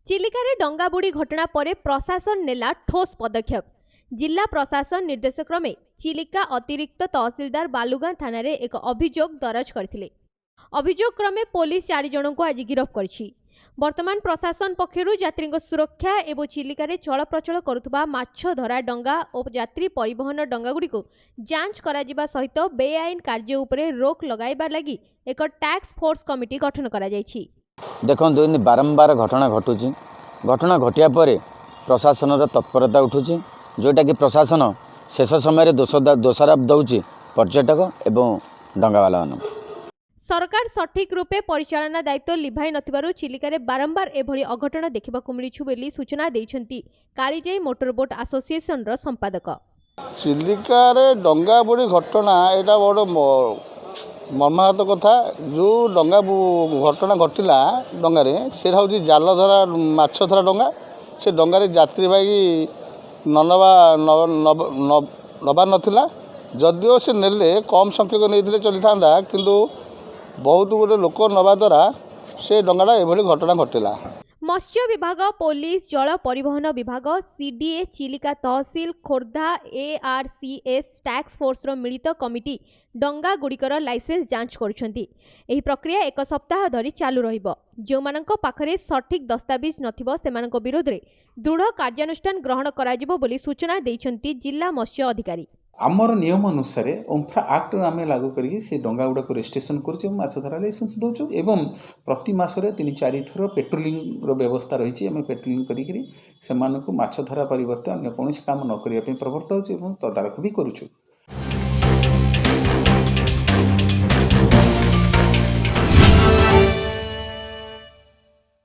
चिलिका डंगा बुड़ी घटना पर प्रशासन नेला ठोस पदक्षेप। जिला प्रशासन निर्देश क्रमे चिलिका अतिरिक्त तहसिलदार बालुगां थाना रे एक अभियोग दर्ज करथिले। अभियोग क्रमे पुलिस 4 जन को आज गिरफ्त करछि। वर्तमान प्रशासन पक्षरु यात्री सुरक्षा एवं चिलिका रे चल प्रचल करुवा माछ धरा डंगा और यात्री परिवहन डंगा गुड़ी को जांच करा जिबा सहित बेआईन कार्य उपरे रोक लगाइबा लगी एक टास्क फोर्स कमिटी गठन करा जायछि। देखो बारंबार घटना घटुची। घटना घटिया पर प्रशासन तत्परता उठुची, जोटा कि प्रशासन शेष समय दोषारोप दौची पर्यटक एवं डंगावाला मान। सरकार सठिक रूपे परिचालना दायित्व लिभाई नथिबारु चिलिका रे बारंबार एभली अघटन देखिबाकु मिलिछु बोली सूचना दैछंती कालीजाई मोटर बोट एसोसिएशन रो संपादक। चिलिका रे डंगा बुड़ी घटना एटा बड़ मर्माहत कथा। जो डंगा घटना घटिला डंगारे से हूँ जाल धरा माछ धरा डंगा। से डंगारे यात्रीवाही नवा नथिला, जदिओ से नेले कम संख्यक नहीं चली था, किंतु बहुत गुटे लोक नवा द्वारा से डंगाटा एभली घटना घटिला। मत्स्य विभाग, पुलिस, जल परिवहन विभाग, सीडीए, चिलिका तहसिल, खोर्धा एआरसीएस टास्क फोर्स रो मिलित कमिटी डंगा गुड़िकर लाइसेंस जांच करुछंती। एही प्रक्रिया एक सप्ताह धरी चालू रहिबो। जो मानक पाखरे सठिक दस्तावेज नथिबो सेमानक विरोध रे दृढ़ कार्यानुष्ठान ग्रहण कराजिबो बोली सूचना दैछंती जिला मत्स्य अधिकारी। आमर नियम अनुसार ओम्फ्रा एक्ट आम लागू करके से डंगा गुड़ाक रजिस्ट्रेशन कर माछ धरा लाइसेंस दौचु एवं प्रति मासरे 3-4 थर पेट्रोलिंग व्यवस्था रही। आम पेट्रोलिंग करी माछ धरा परिवर्ते अन्य कौन काम न करने प्रवर्त हो तदारख भी करुचु।